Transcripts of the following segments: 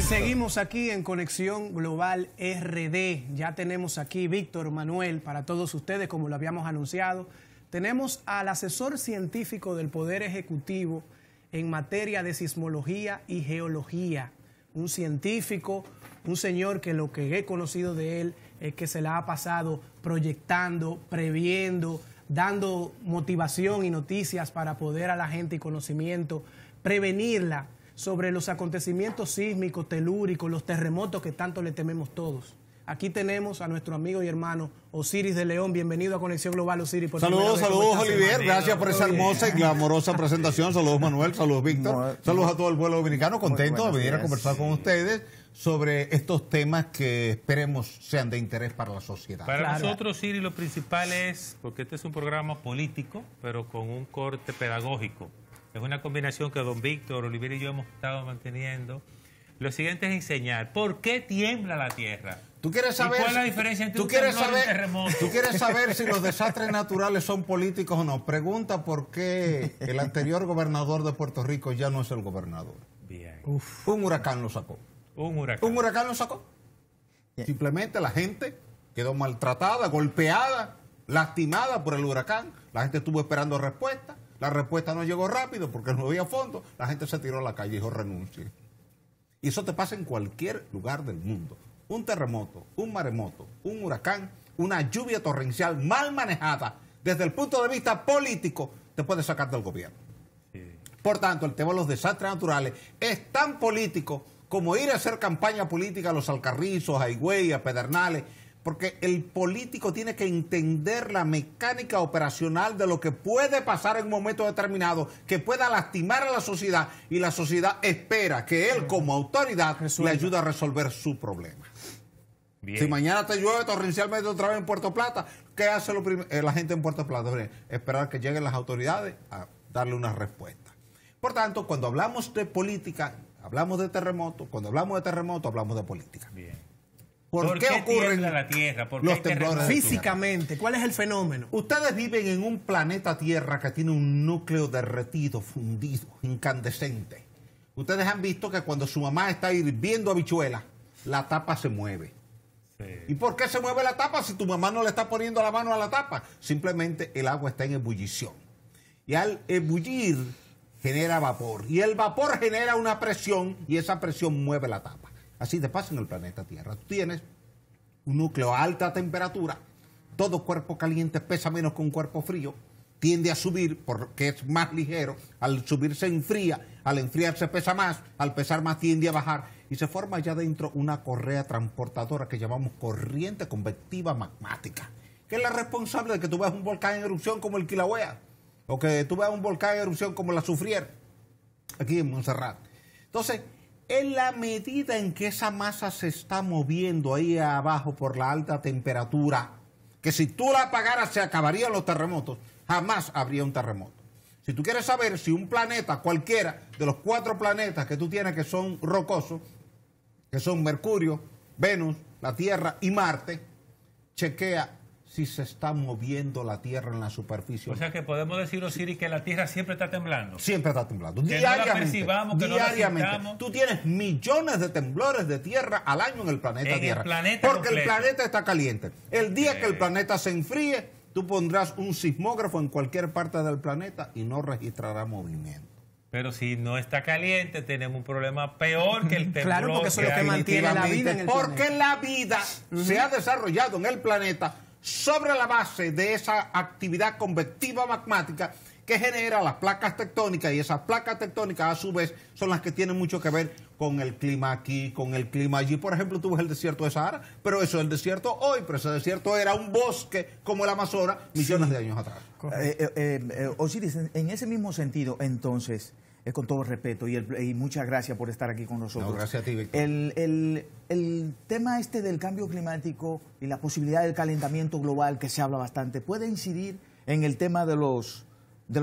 Seguimos aquí en Conexión Global RD. Ya tenemos aquí Víctor Manuel para todos ustedes, como lo habíamos anunciado. Tenemos al asesor científico del Poder Ejecutivo en materia de sismología y geología. Un científico, un señor que lo que he conocido de él es que se la ha pasado proyectando, previendo, dando motivación y noticias para poder a la gente y conocimiento prevenirla sobre los acontecimientos sísmicos, telúricos, los terremotos que tanto le tememos todos. Aquí tenemos a nuestro amigo y hermano Osiris de León. Bienvenido a Conexión Global, Osiris. Saludos, Olivier. Gracias por esa hermosa y glamorosa presentación. Saludos, Manuel. Saludos, Víctor. Saludos a todo el pueblo dominicano. Contento de venir a conversar con ustedes sobre estos temas que esperemos sean de interés para la sociedad. Para nosotros, Osiris, lo principal es, porque este es un programa político, pero con un corte pedagógico. Es una combinación que don Víctor, Olivier y yo hemos estado manteniendo. Lo siguiente es enseñar por qué tiembla la Tierra. ¿Tú quieres saber? ¿Y cuál es la diferencia entre un temblor y un terremoto? ¿Tú quieres saber si los desastres naturales son políticos o no? Pregunta por qué el anterior gobernador de Puerto Rico ya no es el gobernador. Bien. Un huracán lo sacó. Un huracán. Un huracán lo sacó. Simplemente la gente quedó maltratada, golpeada, lastimada por el huracán. La gente estuvo esperando respuesta. La respuesta no llegó rápido porque no había fondo. La gente se tiró a la calle y dijo renuncie. Y eso te pasa en cualquier lugar del mundo. Un terremoto, un maremoto, un huracán, una lluvia torrencial mal manejada desde el punto de vista político te puede sacar del gobierno. Sí. Por tanto, el tema de los desastres naturales es tan político como ir a hacer campaña política a los Alcarrizos, a Higüey, a Pedernales, porque el político tiene que entender la mecánica operacional de lo que puede pasar en un momento determinado, que pueda lastimar a la sociedad, y la sociedad espera que él como autoridad le ayude a resolver su problema. Bien. Si mañana te llueve torrencialmente otra vez en Puerto Plata, ¿qué hace la gente en Puerto Plata? Esperar que lleguen las autoridades a darle una respuesta. Por tanto, cuando hablamos de política, hablamos de terremoto. Cuando hablamos de terremoto, hablamos de política. Bien. ¿Por qué ocurren la Tierra? ¿Por qué los temblores físicamente? ¿Cuál es el fenómeno? Ustedes viven en un planeta Tierra que tiene un núcleo derretido, fundido, incandescente. Ustedes han visto que cuando su mamá está hirviendo habichuelas, la tapa se mueve. Sí. ¿Y por qué se mueve la tapa si tu mamá no le está poniendo la mano a la tapa? Simplemente el agua está en ebullición. Y al ebullir genera vapor. Y el vapor genera una presión y esa presión mueve la tapa. Así te pasa en el planeta Tierra. Tú tienes un núcleo a alta temperatura, todo cuerpo caliente pesa menos que un cuerpo frío, tiende a subir porque es más ligero, al subir se enfría, al enfriarse pesa más, al pesar más tiende a bajar y se forma allá dentro una correa transportadora que llamamos corriente convectiva magmática, que es la responsable de que tú veas un volcán en erupción como el Kilauea, o que tú veas un volcán en erupción como la Soufrière, aquí en Montserrat. Entonces, en la medida en que esa masa se está moviendo ahí abajo por la alta temperatura, que si tú la apagaras se acabarían los terremotos, jamás habría un terremoto. Si tú quieres saber si un planeta, cualquiera de los 4 planetas que tú tienes que son rocosos, que son Mercurio, Venus, la Tierra y Marte, chequea si se está moviendo la Tierra en la superficie. O sea que podemos decir, Osiris, que la Tierra siempre está temblando. Siempre está temblando. Que diariamente. No la percibamos, que diariamente. No la sintamos. Tú tienes millones de temblores de tierra al año en el planeta Tierra. Planeta porque completo. El planeta está caliente. El día que el planeta se enfríe, tú pondrás un sismógrafo en cualquier parte del planeta y no registrará movimiento. Pero si no está caliente, tenemos un problema peor que el temblor. Claro, porque eso es lo que mantiene la vida en el planeta. Porque la vida se ha desarrollado en el planeta sobre la base de esa actividad convectiva magmática que genera las placas tectónicas, y esas placas tectónicas a su vez son las que tienen mucho que ver con el clima aquí, con el clima allí. Por ejemplo, tú ves el desierto de Sahara, pero eso es el desierto hoy, pero ese desierto era un bosque como el Amazonas millones de años atrás. Osiris, en ese mismo sentido, entonces, con todo respeto y muchas gracias por estar aquí con nosotros. No, gracias a ti, Víctor. El tema este del cambio climático y la posibilidad del calentamiento global, que se habla bastante, ¿puede incidir en el tema de los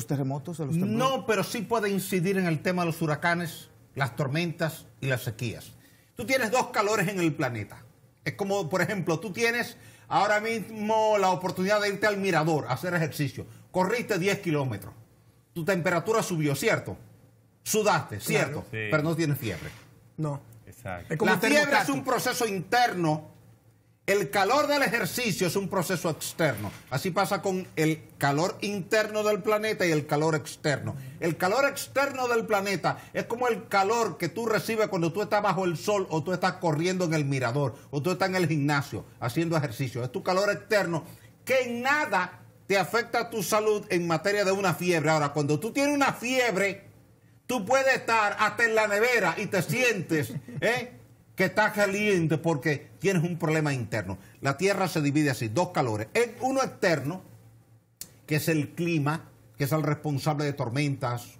terremotos, de los temblores? No, pero sí puede incidir en el tema de los huracanes, las tormentas y las sequías. Tú tienes 2 calores en el planeta, Es como, por ejemplo, tú tienes ahora mismo la oportunidad de irte al mirador a hacer ejercicio. Corriste 10 kilómetros. Tu temperatura subió, ¿cierto? Sudaste, ¿cierto? Sí. Pero no tienes fiebre. No. Exacto. Es como La un fiebre es termostato. un proceso interno. El calor del ejercicio es un proceso externo. Así pasa con el calor interno del planeta y el calor externo. El calor externo del planeta es como el calor que tú recibes cuando tú estás bajo el sol o tú estás corriendo en el mirador o tú estás en el gimnasio haciendo ejercicio. Es tu calor externo que en nada te afecta a tu salud en materia de una fiebre. Ahora, cuando tú tienes una fiebre, tú puedes estar hasta en la nevera y te sientes, que está caliente porque tienes un problema interno. La Tierra se divide así, dos calores. Uno externo, que es el clima, que es el responsable de tormentas,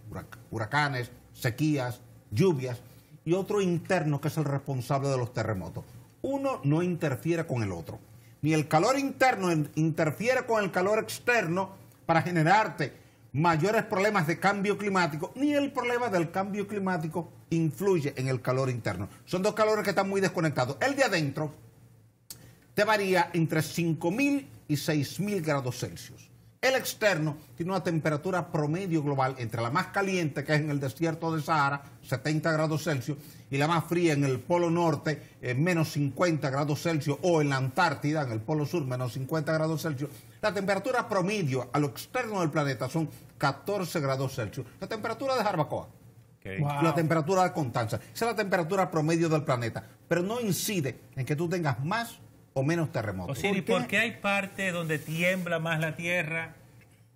huracanes, sequías, lluvias, y otro interno, que es el responsable de los terremotos. Uno no interfiere con el otro. Ni el calor interno interfiere con el calor externo para generarte mayores problemas de cambio climático, ni el problema del cambio climático influye en el calor interno. Son dos calores que están muy desconectados. El de adentro te varía entre 5.000 y 6.000 grados Celsius. El externo tiene una temperatura promedio global entre la más caliente, que es en el desierto de Sahara, 70 grados Celsius, y la más fría en el Polo Norte, menos 50 grados Celsius, o en la Antártida, en el Polo Sur, menos 50 grados Celsius. La temperatura promedio a lo externo del planeta son 14 grados Celsius. La temperatura de Jarabacoa, Okay. Wow. la temperatura de Constanza, esa es la temperatura promedio del planeta, pero no incide en que tú tengas más o menos terremotos. Osiris, ¿por qué hay partes donde tiembla más la tierra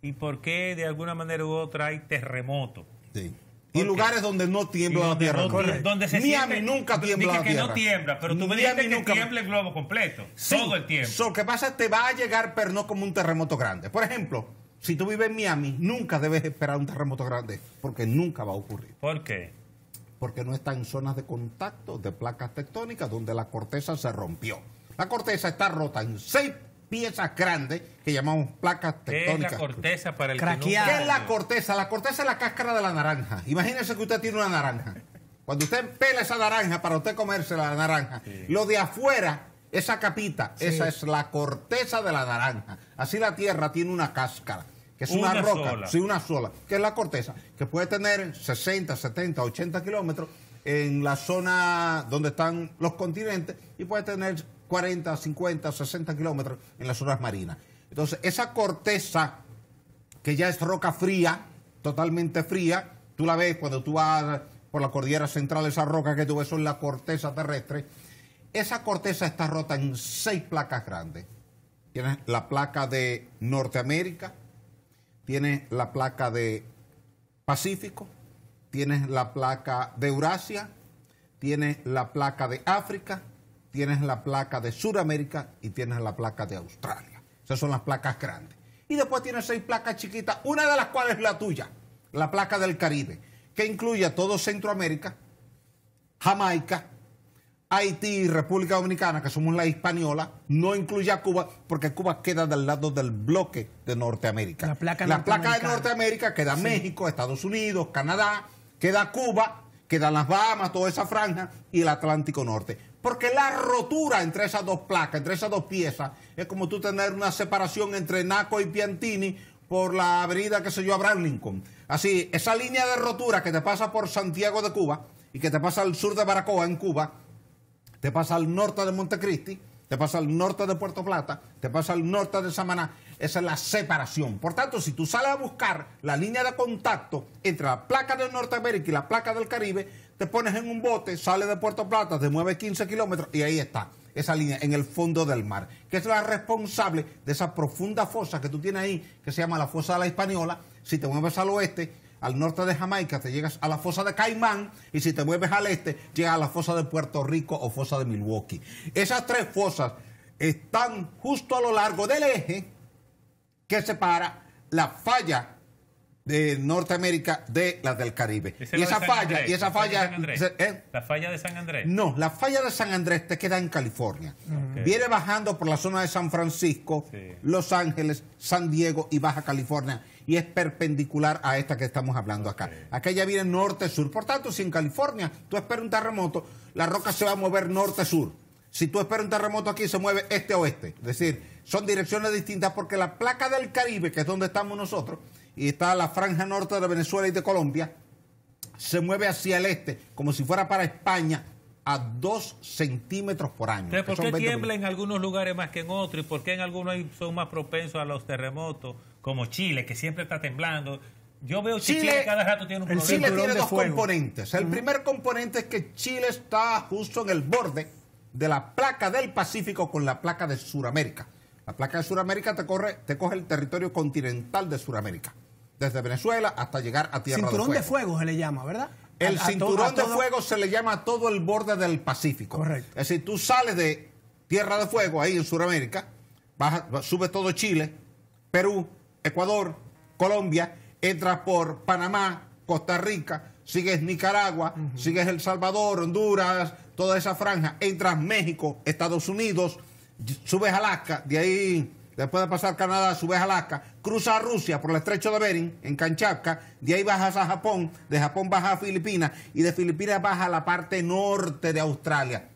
y por qué de alguna manera u otra hay terremotos? Sí. Y lugares donde no tiembla la tierra. Donde se Miami siente, nunca tiembla dije la que tierra. no tiembla, pero tú me Miami dijiste que nunca- tiembla el globo completo, Sí, todo el tiempo. Lo que pasa es que te va a llegar, pero no como un terremoto grande. Por ejemplo, si tú vives en Miami, nunca debes esperar un terremoto grande, porque nunca va a ocurrir. ¿Por qué? Porque no está en zonas de contacto de placas tectónicas donde la corteza se rompió. La corteza está rota en 6 piezas grandes que llamamos placas ¿Qué es tectónicas. la corteza para el Craqueada. ¿Qué que es la corteza? La corteza es la cáscara de la naranja. Imagínese que usted tiene una naranja. Cuando usted pela esa naranja para usted comerse la naranja, lo de afuera, esa capita, esa es la corteza de la naranja. Así la tierra tiene una cáscara, que es una Una roca, sola. sí, una sola, que es la corteza, que puede tener 60, 70, 80 kilómetros en la zona donde están los continentes y puede tener 40, 50, 60 kilómetros en las zonas marinas. Entonces, esa corteza, que ya es roca fría, totalmente fría, tú la ves cuando tú vas por la cordillera central, esa roca que tú ves son la corteza terrestre. Esa corteza está rota en 6 placas grandes. Tienes la placa de Norteamérica, tienes la placa de Pacífico, tienes la placa de Eurasia, tienes la placa de África, tienes la placa de Sudamérica y tienes la placa de Australia. Esas son las placas grandes. Y después tienes 6 placas chiquitas, una de las cuales es la tuya, la placa del Caribe, que incluye a todo Centroamérica, Jamaica, Haití y República Dominicana, que somos la hispaniola. No incluye a Cuba, porque Cuba queda del lado del bloque de Norteamérica. La placa de norteamericana. Norteamérica queda México, Estados Unidos, Canadá, queda Cuba, quedan las Bahamas, toda esa franja, y el Atlántico Norte. Porque la rotura entre esas dos placas, entre esas dos piezas, es como tú tener una separación entre Naco y Piantini por la avenida, qué sé yo, Abraham Lincoln. Así, esa línea de rotura que te pasa por Santiago de Cuba y que te pasa al sur de Baracoa, en Cuba, te pasa al norte de Montecristi, te pasa al norte de Puerto Plata, te pasa al norte de Samaná. Esa es la separación. Por tanto, si tú sales a buscar la línea de contacto entre la placa de Norteamérica y la placa del Caribe, te pones en un bote, sales de Puerto Plata, te mueves 15 kilómetros y ahí está, esa línea en el fondo del mar, que es la responsable de esa profunda fosa que tú tienes ahí, que se llama la fosa de la Hispaniola. Si te mueves al oeste, al norte de Jamaica, te llegas a la fosa de Caimán, y si te mueves al este, llegas a la fosa de Puerto Rico o fosa de Milwaukee. Esas 3 fosas están justo a lo largo del eje que separa la falla de Norteamérica de la del Caribe. Esa Y es la esa de San falla, Andrés, y esa la falla de falla, San Andrés. La falla de San Andrés. no, la falla de San Andrés te queda en California. Ok. Viene bajando por la zona de San Francisco, Sí. Los Ángeles, San Diego y Baja California, y es perpendicular a esta que estamos hablando acá. Aquella viene norte-sur. Por tanto, si en California tú esperas un terremoto, la roca se va a mover norte-sur. Si tú esperas un terremoto aquí, se mueve este-oeste. Es decir, son direcciones distintas porque la placa del Caribe, que es donde estamos nosotros, y está la franja norte de Venezuela y de Colombia, se mueve hacia el este, como si fuera para España, a 2 centímetros por año. Entonces, ¿por qué tiembla en algunos lugares más que en otros? ¿Y por qué en algunos son más propensos a los terremotos, como Chile, que siempre está temblando? Yo veo que Chile cada rato tiene un problema. Chile tiene dos componentes. El primer componente es que Chile está justo en el borde de la placa del Pacífico con la placa de Sudamérica. La placa de Sudamérica te coge el territorio continental de Sudamérica, desde Venezuela hasta llegar a Tierra de Fuego. Cinturón de fuego se le llama, ¿verdad? El cinturón de fuego se le llama a todo el borde del Pacífico. Correcto. Es decir, tú sales de Tierra de Fuego, ahí en Sudamérica, subes todo Chile, Perú, Ecuador, Colombia, entras por Panamá, Costa Rica, sigues Nicaragua, sigues El Salvador, Honduras, toda esa franja, entras México, Estados Unidos, subes Alaska, de ahí, después de pasar Canadá, subes Alaska, cruzas a Rusia por el estrecho de Bering, en Kamchatka, de ahí bajas a Japón, de Japón bajas a Filipinas, y de Filipinas bajas a la parte norte de Australia.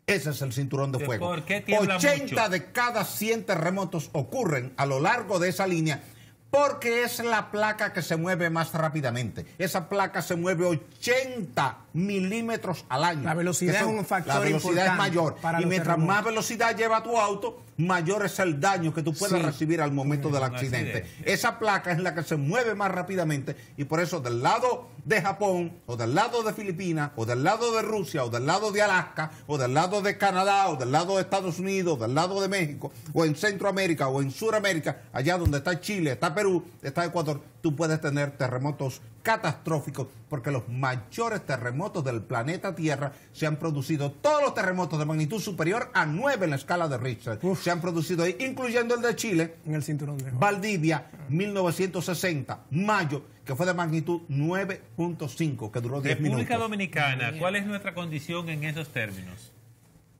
Ese es el cinturón de fuego. ¿Por qué tiembla 80 mucho? de cada 100 terremotos ocurren a lo largo de esa línea porque es la placa que se mueve más rápidamente. Esa placa se mueve 80 milímetros al año. La velocidad es un factor La velocidad es mayor. para Y los mientras terremotos. más velocidad lleva tu auto, mayor es el daño que tú puedes recibir al momento del accidente. Esa placa es la que se mueve más rápidamente y por eso del lado de Japón, o del lado de Filipinas, o del lado de Rusia, o del lado de Alaska, o del lado de Canadá, o del lado de Estados Unidos, o del lado de México, o en Centroamérica, o en Sudamérica, allá donde está Chile, está Perú, está Ecuador, tú puedes tener terremotos catastróficos porque los mayores terremotos del planeta Tierra se han producido, todos los terremotos de magnitud superior a 9 en la escala de Richter se han producido ahí, incluyendo el de Chile, En el cinturón de fuego. Valdivia, 1960, mayo, que fue de magnitud 9.5, que duró 10 minutos. República Dominicana, ¿cuál es nuestra condición en esos términos?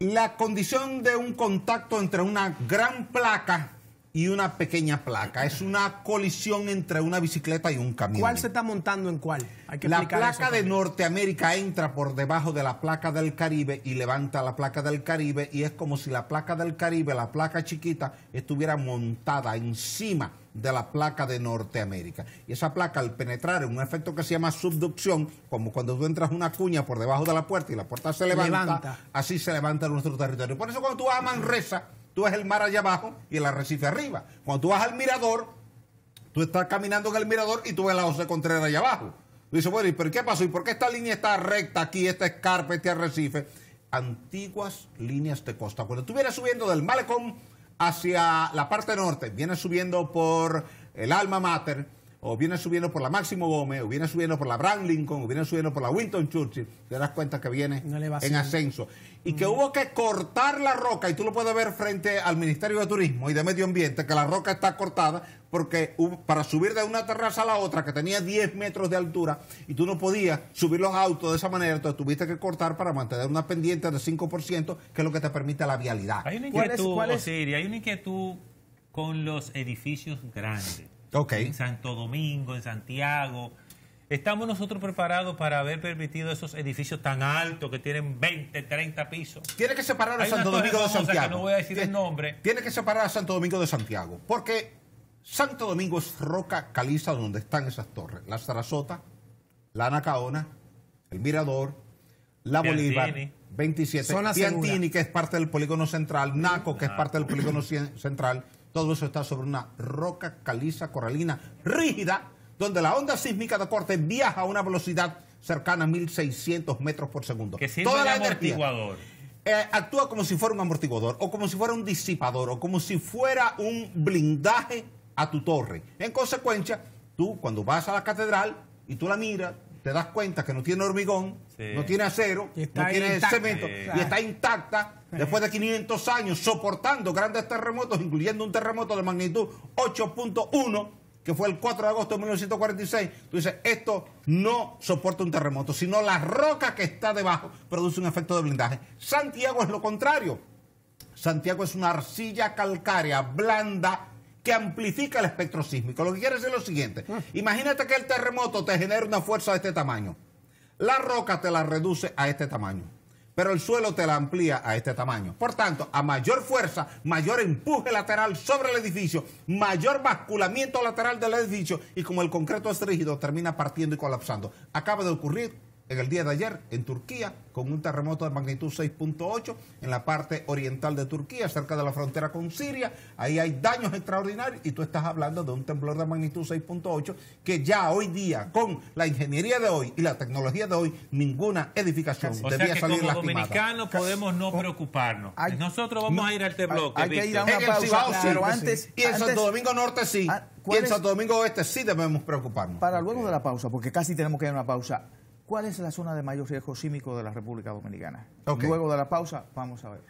La condición de un contacto entre una gran placa y una pequeña placa. Es una colisión entre una bicicleta y un camión. ¿Cuál se está montando en cuál? Hay que La explicar placa eso de también. Norteamérica entra por debajo de la placa del Caribe y levanta la placa del Caribe y es como si la placa del Caribe, la placa chiquita, estuviera montada encima de la placa de Norteamérica. Y esa placa, al penetrar en un efecto que se llama subducción, como cuando tú entras una cuña por debajo de la puerta y la puerta se levanta. Así se levanta nuestro territorio. Por eso cuando tú vas a Manresa, tú ves el mar allá abajo y el arrecife arriba. Cuando tú vas al mirador, tú estás caminando en el mirador y tú ves la José Contreras allá abajo. Tú dices, bueno, ¿y pero qué pasó? ¿Y por qué esta línea está recta aquí, esta escarpa, este arrecife? Antiguas líneas de costa. Cuando tú vienes subiendo del malecón hacia la parte norte, vienes subiendo por el Alma Mater, o vienes subiendo por la Máximo Gómez, o vienes subiendo por la Abraham Lincoln, o vienes subiendo por la Winston Churchill, te das cuenta que viene Una elevación. en ascenso. Y que hubo que cortar la roca, y tú lo puedes ver frente al Ministerio de Turismo y de Medio Ambiente, que la roca está cortada, porque para subir de una terraza a la otra, que tenía 10 metros de altura, y tú no podías subir los autos de esa manera, entonces tuviste que cortar para mantener una pendiente de 5%, que es lo que te permite la vialidad. Hay una ¿Cuál es- inquietud, cuál es? Osiris, hay una inquietud con los edificios grandes. Ok. En Santo Domingo, en Santiago. ¿Estamos nosotros preparados para haber permitido esos edificios tan altos que tienen 20, 30 pisos? Tiene que separar a Hay una Santo torre Domingo de famosa que Santiago. no voy a decir el nombre. Tiene que separar a Santo Domingo de Santiago. Porque Santo Domingo es roca caliza donde están esas torres. La Sarasota, la Anacaona, el Mirador, la Piantini. Bolívar, 27. Zona Piantini, segura. que es parte del polígono central. Naco, que es parte del polígono central. Todo eso está sobre una roca caliza coralina rígida, donde la onda sísmica de corte viaja a una velocidad cercana a 1.600 metros por segundo. Que sirve Toda de la energía amortiguador. actúa como si fuera un amortiguador, o como si fuera un disipador, o como si fuera un blindaje a tu torre. En consecuencia, tú cuando vas a la catedral y tú la miras, te das cuenta que no tiene hormigón, Sí. no tiene acero, Y está no tiene intacta. cemento, Sí. y está intacta después de 500 años soportando grandes terremotos, incluyendo un terremoto de magnitud 8.1, que fue el 4 de agosto de 1946. Tú dices, esto no soporta un terremoto, sino la roca que está debajo produce un efecto de blindaje. Santiago es lo contrario. Santiago es una arcilla calcárea blanda que amplifica el espectro sísmico. Lo que quiere decir es lo siguiente. Imagínate que el terremoto te genera una fuerza de este tamaño. La roca te la reduce a este tamaño. pero el suelo te la amplía a este tamaño. Por tanto, a mayor fuerza, mayor empuje lateral sobre el edificio, mayor basculamiento lateral del edificio, y como el concreto es rígido, termina partiendo y colapsando. Acaba de ocurrir en el día de ayer en Turquía, con un terremoto de magnitud 6.8 en la parte oriental de Turquía, cerca de la frontera con Siria. Ahí hay daños extraordinarios y tú estás hablando de un temblor de magnitud 6.8 que ya hoy día, con la ingeniería de hoy y la tecnología de hoy, ninguna edificación O debía sea que salir como lastimada. dominicanos podemos no preocuparnos. Nosotros vamos a ir al bloque, hay que ir a Víctor. una En el Cibao pausa, sí, pero antes... y en Santo Domingo Norte sí, y ¿cuál en es- Santo Domingo Oeste sí debemos preocuparnos. Para luego de la pausa, porque casi tenemos que ir a una pausa, ¿cuál es la zona de mayor riesgo sísmico de la República Dominicana? Ok. Luego de la pausa, vamos a ver.